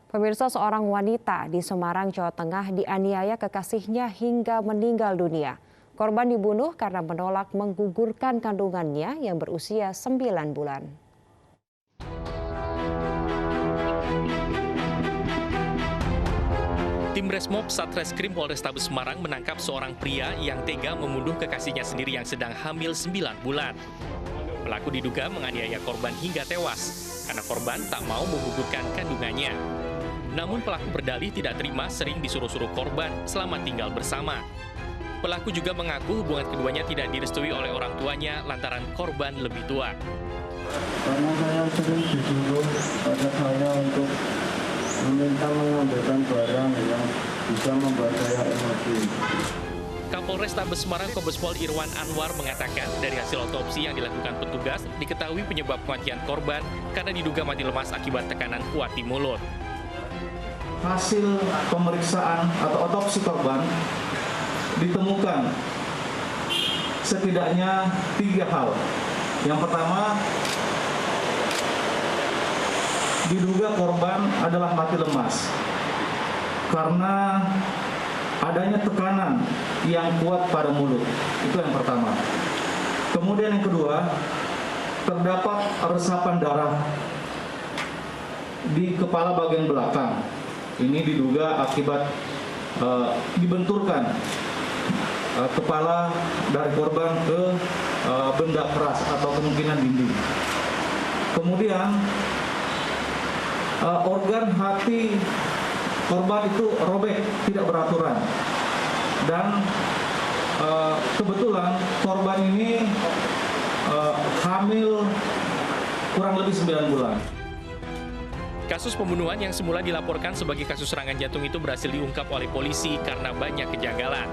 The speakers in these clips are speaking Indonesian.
Pemirsa, seorang wanita di Semarang, Jawa Tengah dianiaya kekasihnya hingga meninggal dunia. Korban dibunuh karena menolak menggugurkan kandungannya yang berusia 9 bulan. Tim Resmob Satreskrim Polrestabes Semarang menangkap seorang pria yang tega membunuh kekasihnya sendiri yang sedang hamil 9 bulan. Pelaku diduga menganiaya korban hingga tewas karena korban tak mau menggugurkan kandungannya. Namun pelaku berdalih tidak terima sering disuruh-suruh korban selama tinggal bersama. Pelaku juga mengaku hubungan keduanya tidak direstui oleh orang tuanya lantaran korban lebih tua. Karena saya sering disuruh pada saya untuk meminta mengambilkan barang yang bisa membuat saya emosi. Kapolres Tabes Semarang Kombes Pol Irwan Anwar mengatakan dari hasil otopsi yang dilakukan petugas diketahui penyebab kematian korban karena diduga mati lemas akibat tekanan kuat di mulut. Hasil pemeriksaan atau otopsi korban ditemukan setidaknya 3 hal. Yang pertama, diduga korban adalah mati lemas karena adanya tekanan yang kuat pada mulut. Itu yang pertama. Kemudian yang kedua, terdapat resapan darah di kepala bagian belakang. Ini diduga akibat dibenturkan kepala dari korban ke benda keras atau kemungkinan dinding. Kemudian organ hati korban itu robek, tidak beraturan. Dan kebetulan korban ini hamil kurang lebih 9 bulan. Kasus pembunuhan yang semula dilaporkan sebagai kasus serangan jantung itu berhasil diungkap oleh polisi karena banyak kejanggalan.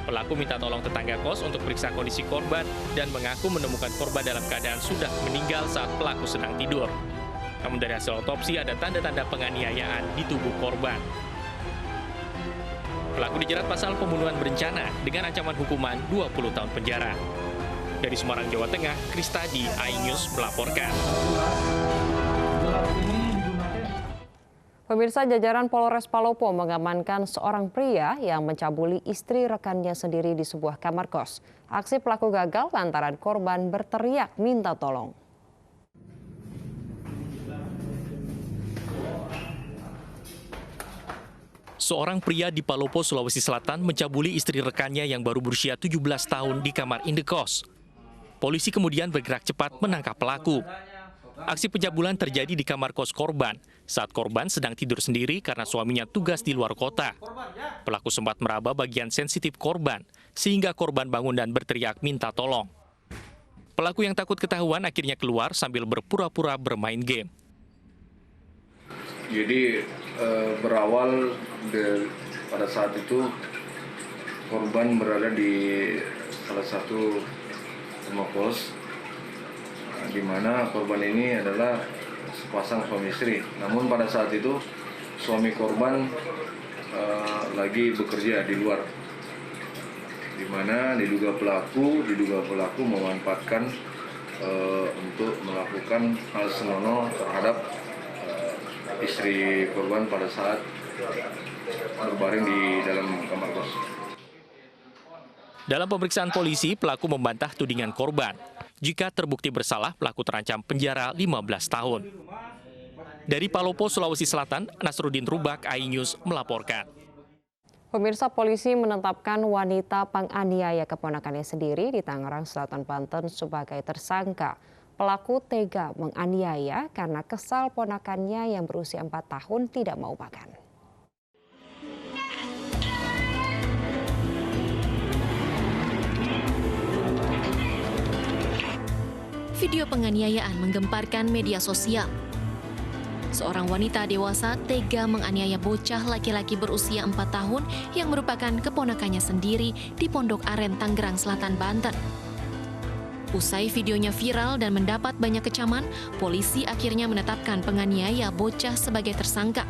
Pelaku minta tolong tetangga kos untuk periksa kondisi korban dan mengaku menemukan korban dalam keadaan sudah meninggal saat pelaku sedang tidur. Namun dari hasil otopsi ada tanda-tanda penganiayaan di tubuh korban. Pelaku dijerat pasal pembunuhan berencana dengan ancaman hukuman 20 tahun penjara. Dari Semarang, Jawa Tengah, Kristadi, iNews melaporkan. Pemirsa, jajaran Polres Palopo mengamankan seorang pria yang mencabuli istri rekannya sendiri di sebuah kamar kos. Aksi pelaku gagal lantaran korban berteriak minta tolong. Seorang pria di Palopo, Sulawesi Selatan mencabuli istri rekannya yang baru berusia 17 tahun di kamar indekos. Polisi kemudian bergerak cepat menangkap pelaku. Aksi pencabulan terjadi di kamar kos korban saat korban sedang tidur sendiri karena suaminya tugas di luar kota. Pelaku sempat meraba bagian sensitif korban sehingga korban bangun dan berteriak minta tolong. Pelaku yang takut ketahuan akhirnya keluar sambil berpura-pura bermain game. Jadi berawal pada saat itu korban berada di salah satu rumah kos, di mana korban ini adalah sepasang suami istri. Namun pada saat itu suami korban lagi bekerja di luar, di mana diduga pelaku memanfaatkan untuk melakukan hal senonoh terhadap istri korban pada saat berbaring di dalam kamar kos. Dalam pemeriksaan polisi, pelaku membantah tudingan korban. Jika terbukti bersalah, pelaku terancam penjara 15 tahun. Dari Palopo, Sulawesi Selatan, Nasruddin Rubak, iNews melaporkan. Pemirsa, polisi menetapkan wanita penganiaya keponakannya sendiri di Tangerang Selatan, Banten sebagai tersangka. Pelaku tega menganiaya karena kesal ponakannya yang berusia 4 tahun tidak mau makan. Video penganiayaan menggemparkan media sosial. Seorang wanita dewasa tega menganiaya bocah laki-laki berusia 4 tahun yang merupakan keponakannya sendiri di Pondok Aren, Tangerang Selatan, Banten. Usai videonya viral dan mendapat banyak kecaman, polisi akhirnya menetapkan penganiaya bocah sebagai tersangka.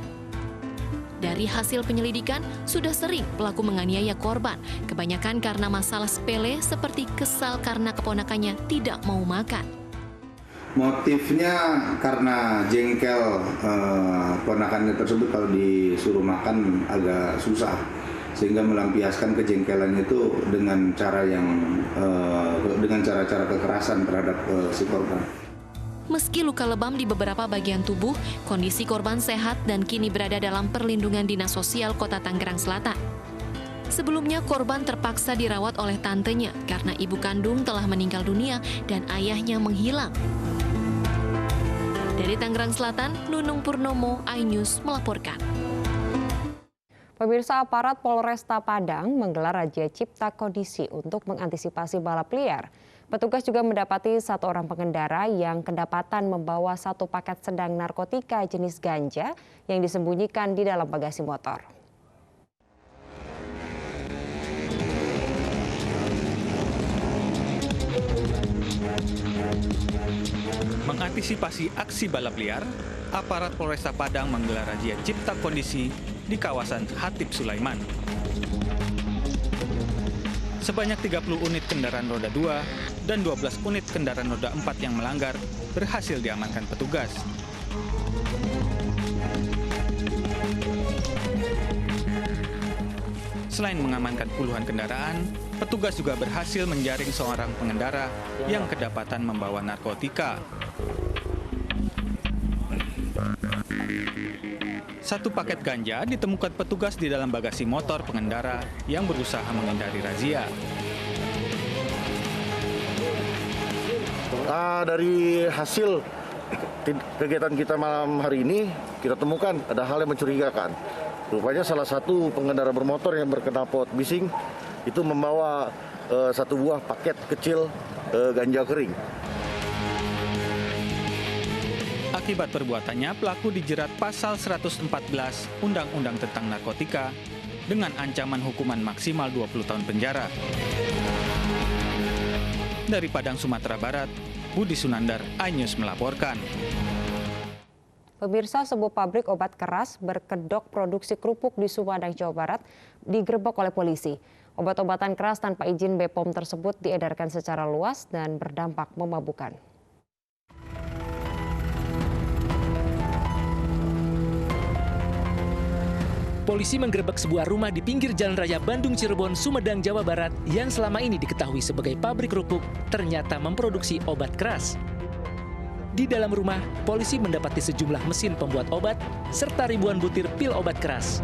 Dari hasil penyelidikan, sudah sering pelaku menganiaya korban, kebanyakan karena masalah sepele seperti kesal karena keponakannya tidak mau makan. Motifnya karena jengkel ponakannya tersebut kalau disuruh makan agak susah, sehingga melampiaskan kejengkelannya itu dengan cara-cara kekerasan terhadap si korban. Meski luka lebam di beberapa bagian tubuh, kondisi korban sehat dan kini berada dalam perlindungan Dinas Sosial Kota Tangerang Selatan. Sebelumnya korban terpaksa dirawat oleh tantenya karena ibu kandung telah meninggal dunia dan ayahnya menghilang. Dari Tangerang Selatan, Nunung Purnomo, iNews melaporkan. Pemirsa, aparat Polresta Padang menggelar razia cipta kondisi untuk mengantisipasi balap liar. Petugas juga mendapati 1 orang pengendara yang kedapatan membawa 1 paket sedang narkotika jenis ganja yang disembunyikan di dalam bagasi motor. Mengantisipasi aksi balap liar, aparat Polresta Padang menggelar razia cipta kondisi di kawasan Hatip Sulaiman. Sebanyak 30 unit kendaraan roda 2 dan 12 unit kendaraan roda 4 yang melanggar berhasil diamankan petugas. Selain mengamankan puluhan kendaraan, petugas juga berhasil menjaring seorang pengendara yang kedapatan membawa narkotika. 1 paket ganja ditemukan petugas di dalam bagasi motor pengendara yang berusaha menghindari razia. Dari hasil kegiatan kita malam hari ini, kita temukan ada hal yang mencurigakan. Rupanya salah satu pengendara bermotor yang berknalpot bising itu membawa 1 buah paket kecil ganja kering. Akibat perbuatannya, pelaku dijerat pasal 114 Undang-Undang tentang Narkotika dengan ancaman hukuman maksimal 20 tahun penjara. Dari Padang, Sumatera Barat, Budi Sunandar, iNews melaporkan. Pemirsa, sebuah pabrik obat keras berkedok produksi kerupuk di Sumedang, Jawa Barat digerebek oleh polisi. Obat-obatan keras tanpa izin BPOM tersebut diedarkan secara luas dan berdampak memabukkan. Polisi menggerebek sebuah rumah di pinggir Jalan Raya Bandung Cirebon, Sumedang, Jawa Barat yang selama ini diketahui sebagai pabrik kerupuk ternyata memproduksi obat keras. Di dalam rumah, polisi mendapati sejumlah mesin pembuat obat serta ribuan butir pil obat keras.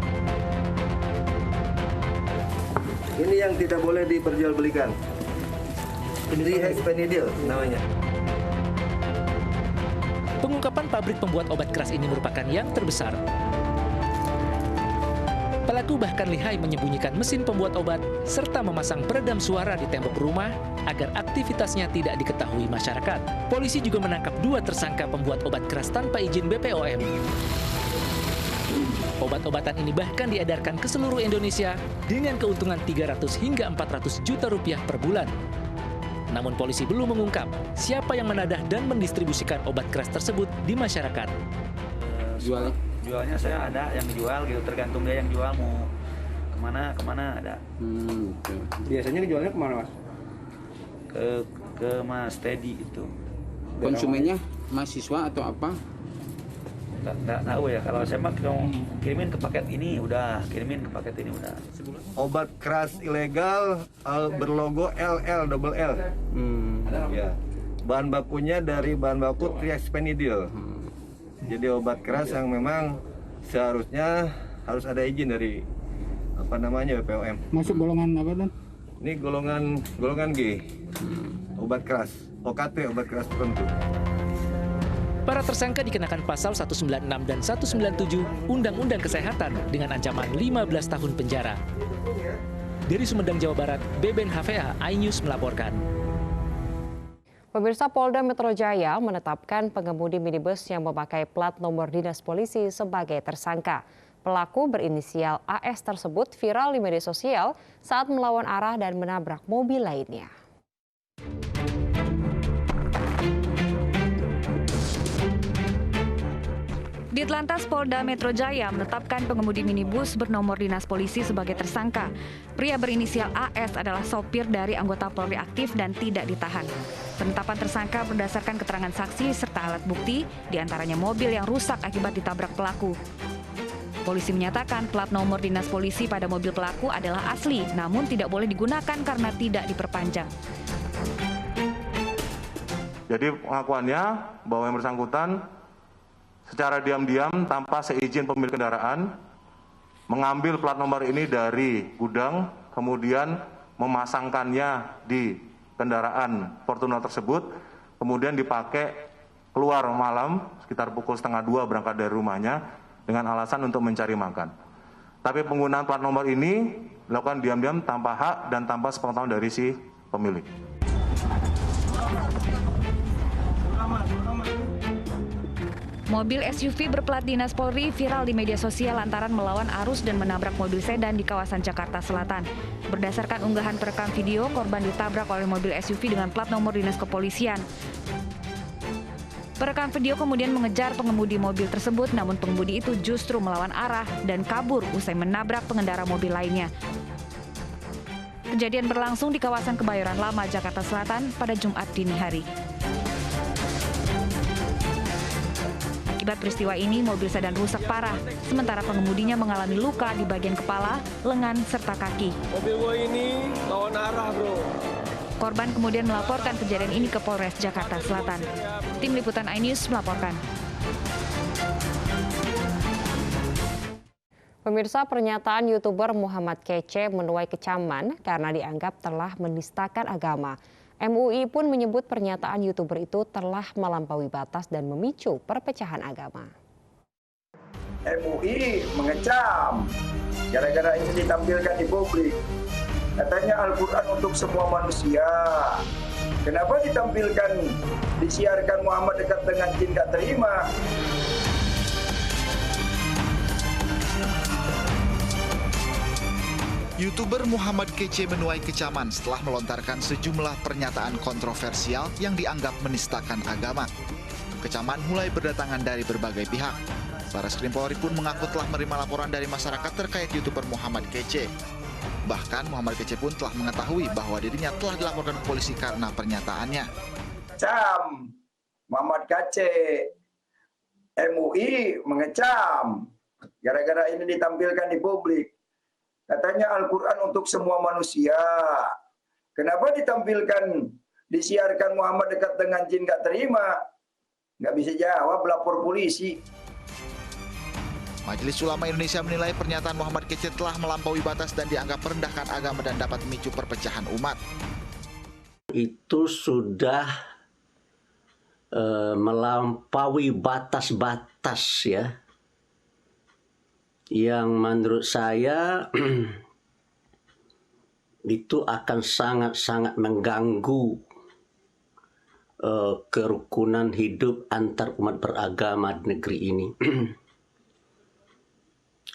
Ini yang tidak boleh diperjualbelikan. Rihexpenidil namanya. Pengungkapan pabrik pembuat obat keras ini merupakan yang terbesar. Pelaku bahkan lihai menyembunyikan mesin pembuat obat serta memasang peredam suara di tembok rumah agar aktivitasnya tidak diketahui masyarakat. Polisi juga menangkap 2 tersangka pembuat obat keras tanpa izin BPOM. Obat-obatan ini bahkan diedarkan ke seluruh Indonesia dengan keuntungan 300 hingga 400 juta rupiah per bulan. Namun polisi belum mengungkap siapa yang menadah dan mendistribusikan obat keras tersebut di masyarakat. Jualnya saya ada yang jual gitu, tergantung dia yang jual mau kemana ada. Biasanya dijualnya kemana, Mas? Ke Mas Teddy itu. Konsumennya mahasiswa atau apa? Nggak tahu ya, kalau saya mah kirimin ke paket ini udah, Obat keras ilegal berlogo LL double L. Ya. Bahan bakunya dari bahan baku Rihexpenidil. Jadi obat keras yang memang seharusnya harus ada izin dari BPOM. Masuk golongan apa, Dan? Ini golongan G. Obat keras, OKT, obat keras tertentu. Para tersangka dikenakan pasal 196 dan 197 Undang-Undang Kesehatan dengan ancaman 15 tahun penjara. Dari Sumedang, Jawa Barat, Beben HVA, iNews melaporkan. Pemirsa, Polda Metro Jaya menetapkan pengemudi minibus yang memakai plat nomor dinas polisi sebagai tersangka. Pelaku berinisial AS tersebut viral di media sosial saat melawan arah dan menabrak mobil lainnya. Ditlantas Polda Metro Jaya menetapkan pengemudi minibus bernomor dinas polisi sebagai tersangka. Pria berinisial AS adalah sopir dari anggota Polri aktif dan tidak ditahan. Penetapan tersangka berdasarkan keterangan saksi serta alat bukti, diantaranya mobil yang rusak akibat ditabrak pelaku. Polisi menyatakan plat nomor dinas polisi pada mobil pelaku adalah asli, namun tidak boleh digunakan karena tidak diperpanjang. Jadi pengakuannya bahwa yang bersangkutan secara diam-diam tanpa seizin pemilik kendaraan mengambil plat nomor ini dari gudang, kemudian memasangkannya di kendaraan Fortuner tersebut, kemudian dipakai keluar malam sekitar pukul 1:30 berangkat dari rumahnya dengan alasan untuk mencari makan. Tapi penggunaan plat nomor ini dilakukan diam-diam tanpa hak dan tanpa sepengetahuan dari si pemilik. Mobil SUV berplat dinas Polri viral di media sosial lantaran melawan arus dan menabrak mobil sedan di kawasan Jakarta Selatan. Berdasarkan unggahan perekam video, korban ditabrak oleh mobil SUV dengan plat nomor dinas kepolisian. Perekam video kemudian mengejar pengemudi mobil tersebut, namun pengemudi itu justru melawan arah dan kabur usai menabrak pengendara mobil lainnya. Kejadian berlangsung di kawasan Kebayoran Lama, Jakarta Selatan pada Jumat dini hari. Akibat peristiwa ini, mobil sedan rusak parah, sementara pengemudinya mengalami luka di bagian kepala, lengan, serta kaki. Mobil gue ini lawan arah, bro. Korban kemudian melaporkan kejadian ini ke Polres Jakarta Selatan. Tim Liputan iNews melaporkan. Pemirsa, pernyataan YouTuber Muhammad Kece menuai kecaman karena dianggap telah menistakan agama. MUI pun menyebut pernyataan YouTuber itu telah melampaui batas dan memicu perpecahan agama. MUI mengecam gara-gara ini ditampilkan di publik. Katanya Al-Quran untuk semua manusia. Kenapa ditampilkan, disiarkan Muhammad dekat dengan jin gak terima? YouTuber Muhammad Kece menuai kecaman setelah melontarkan sejumlah pernyataan kontroversial yang dianggap menistakan agama. Kecaman mulai berdatangan dari berbagai pihak. Bareskrim Polri pun mengaku telah menerima laporan dari masyarakat terkait YouTuber Muhammad Kece. Bahkan Muhammad Kece pun telah mengetahui bahwa dirinya telah dilaporkan ke polisi karena pernyataannya. Cam Muhammad Kece, MUI mengecam gara-gara ini ditampilkan di publik. Katanya Al-Quran untuk semua manusia. Kenapa ditampilkan, disiarkan Muhammad dekat dengan jin gak terima? Nggak bisa jawab, lapor polisi. Majelis Ulama Indonesia menilai pernyataan Muhammad Kece telah melampaui batas dan dianggap merendahkan agama dan dapat memicu perpecahan umat. Itu sudah melampaui batas-batas ya. Yang menurut saya itu akan sangat-sangat mengganggu kerukunan hidup antar umat beragama di negeri ini.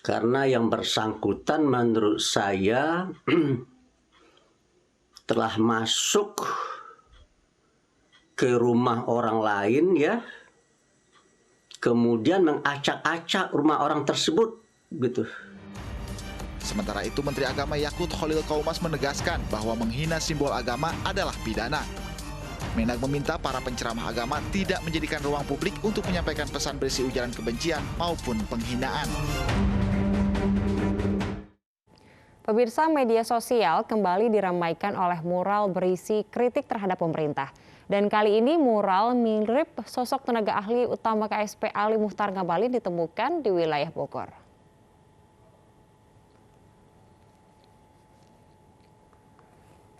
Karena yang bersangkutan menurut saya telah masuk ke rumah orang lain ya, kemudian mengacak-acak rumah orang tersebut. Gitu. Sementara itu, Menteri Agama Yakut Khalil Qaumas menegaskan bahwa menghina simbol agama adalah pidana. Menag meminta para penceramah agama tidak menjadikan ruang publik untuk menyampaikan pesan berisi ujaran kebencian maupun penghinaan. Pemirsa, media sosial kembali diramaikan oleh mural berisi kritik terhadap pemerintah. Dan kali ini mural mirip sosok tenaga ahli utama KSP Ali Muchtar Ngabalin ditemukan di wilayah Bogor.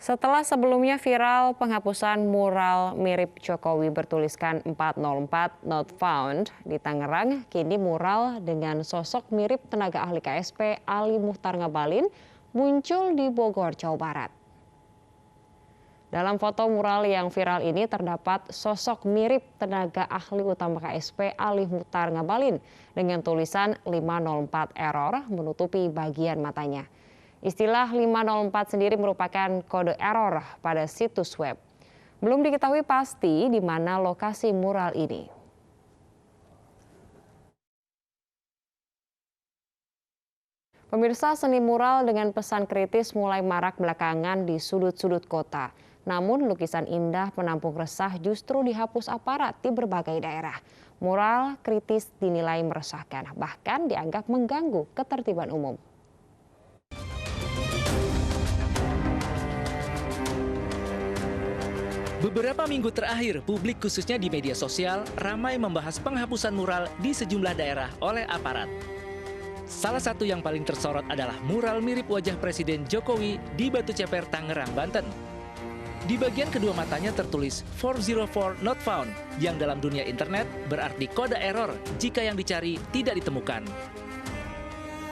Setelah sebelumnya viral penghapusan mural mirip Jokowi bertuliskan 404 not found di Tangerang, kini mural dengan sosok mirip tenaga ahli KSP Ali Muchtar Ngabalin muncul di Bogor, Jawa Barat. Dalam foto mural yang viral ini terdapat sosok mirip tenaga ahli utama KSP Ali Muchtar Ngabalin dengan tulisan 504 error menutupi bagian matanya. Istilah 504 sendiri merupakan kode error pada situs web. Belum diketahui pasti di mana lokasi mural ini. Pemirsa, seni mural dengan pesan kritis mulai marak belakangan di sudut-sudut kota. Namun lukisan indah penampung resah justru dihapus aparat di berbagai daerah. Mural kritis dinilai meresahkan, bahkan dianggap mengganggu ketertiban umum. Beberapa minggu terakhir, publik khususnya di media sosial ramai membahas penghapusan mural di sejumlah daerah oleh aparat. Salah satu yang paling tersorot adalah mural mirip wajah Presiden Jokowi di Batu Ceper, Tangerang, Banten. Di bagian kedua matanya tertulis 404 not found, yang dalam dunia internet berarti kode error jika yang dicari tidak ditemukan.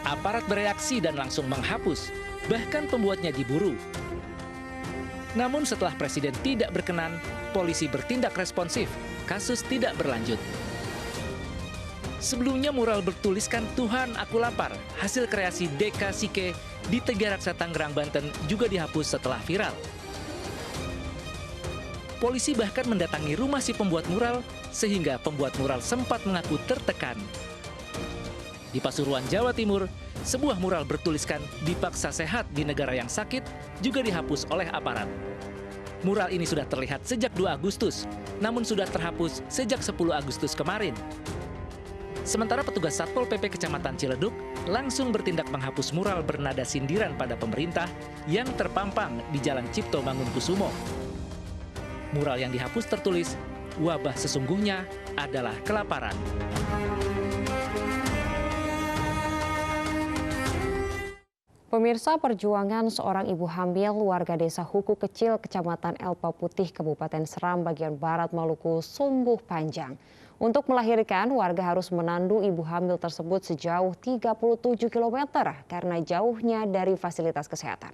Aparat bereaksi dan langsung menghapus, bahkan pembuatnya diburu. Namun setelah Presiden tidak berkenan, polisi bertindak responsif, kasus tidak berlanjut. Sebelumnya mural bertuliskan Tuhan aku lapar, hasil kreasi Deka Sike di Tegaraksa, Tangerang, Banten juga dihapus setelah viral. Polisi bahkan mendatangi rumah si pembuat mural, sehingga pembuat mural sempat mengaku tertekan. Di Pasuruan, Jawa Timur, sebuah mural bertuliskan dipaksa sehat di negara yang sakit juga dihapus oleh aparat. Mural ini sudah terlihat sejak 2 Agustus, namun sudah terhapus sejak 10 Agustus kemarin. Sementara petugas Satpol PP Kecamatan Ciledug langsung bertindak menghapus mural bernada sindiran pada pemerintah yang terpampang di Jalan Cipto Mangunkusumo. Mural yang dihapus tertulis, wabah sesungguhnya adalah kelaparan. Pemirsa, perjuangan seorang ibu hamil warga desa Huku Kecil, Kecamatan Elpa Putih, Kabupaten Seram, bagian barat Maluku, sungguh panjang. Untuk melahirkan, warga harus menandu ibu hamil tersebut sejauh 37 km karena jauhnya dari fasilitas kesehatan.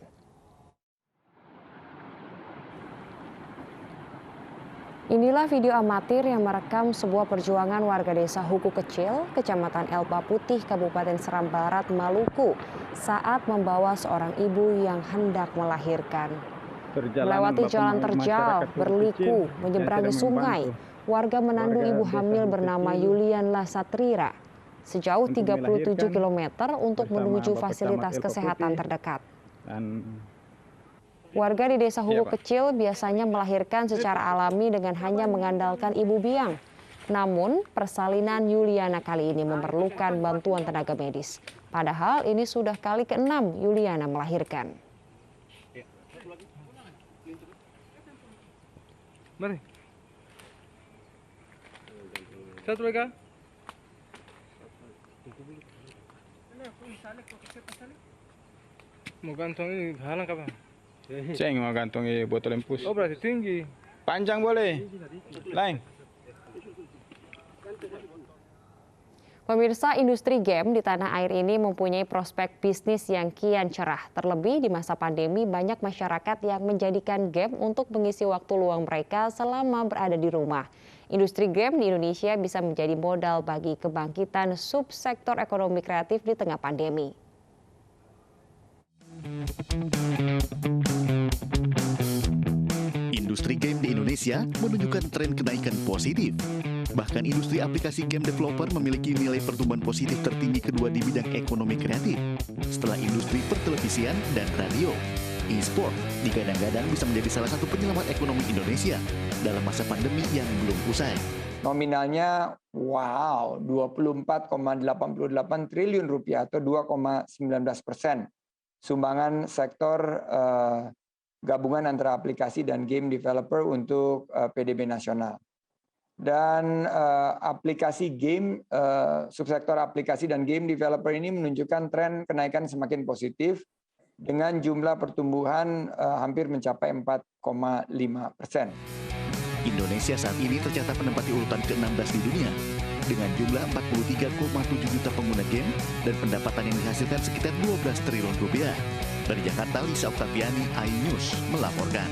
Inilah video amatir yang merekam sebuah perjuangan warga desa Huku Kecil, Kecamatan Elpa Putih, Kabupaten Seram Barat, Maluku, saat membawa seorang ibu yang hendak melahirkan. Melewati jalan terjal, berliku, menyeberangi sungai, warga menandu ibu hamil bernama Yulian Lasatrira sejauh 37 km untuk menuju fasilitas kesehatan terdekat. Warga di desa Huku Kecil biasanya melahirkan secara alami dengan hanya mengandalkan ibu biang. Namun, persalinan Yuliana kali ini memerlukan bantuan tenaga medis. Padahal ini sudah kali ke-6 Yuliana melahirkan. Mari. Satu lagi. Mau gantung ini halang kapan? Ceng mau gantungi botol empus. Oh, berarti tinggi. Panjang boleh. Lain. Pemirsa, industri game di tanah air ini mempunyai prospek bisnis yang kian cerah. Terlebih di masa pandemi, banyak masyarakat yang menjadikan game untuk mengisi waktu luang mereka selama berada di rumah. Industri game di Indonesia bisa menjadi modal bagi kebangkitan subsektor ekonomi kreatif di tengah pandemi. Industri game di Indonesia menunjukkan tren kenaikan positif. Bahkan industri aplikasi game developer memiliki nilai pertumbuhan positif tertinggi kedua di bidang ekonomi kreatif setelah industri pertelevisian dan radio. E-sport digadang-gadang bisa menjadi salah satu penyelamat ekonomi Indonesia dalam masa pandemi yang belum usai. Nominalnya wow, 24,88 triliun rupiah atau 2,19%. Sumbangan sektor gabungan antara aplikasi dan game developer untuk PDB nasional. Dan aplikasi game, subsektor aplikasi dan game developer ini menunjukkan tren kenaikan semakin positif dengan jumlah pertumbuhan hampir mencapai 4,5%. Indonesia saat ini tercatat menempati urutan ke-16 di dunia dengan jumlah 43,7 juta pengguna game dan pendapatan yang dihasilkan sekitar 12 triliun rupiah. Dari Jakarta, Lisa Oktaviani, iNews melaporkan.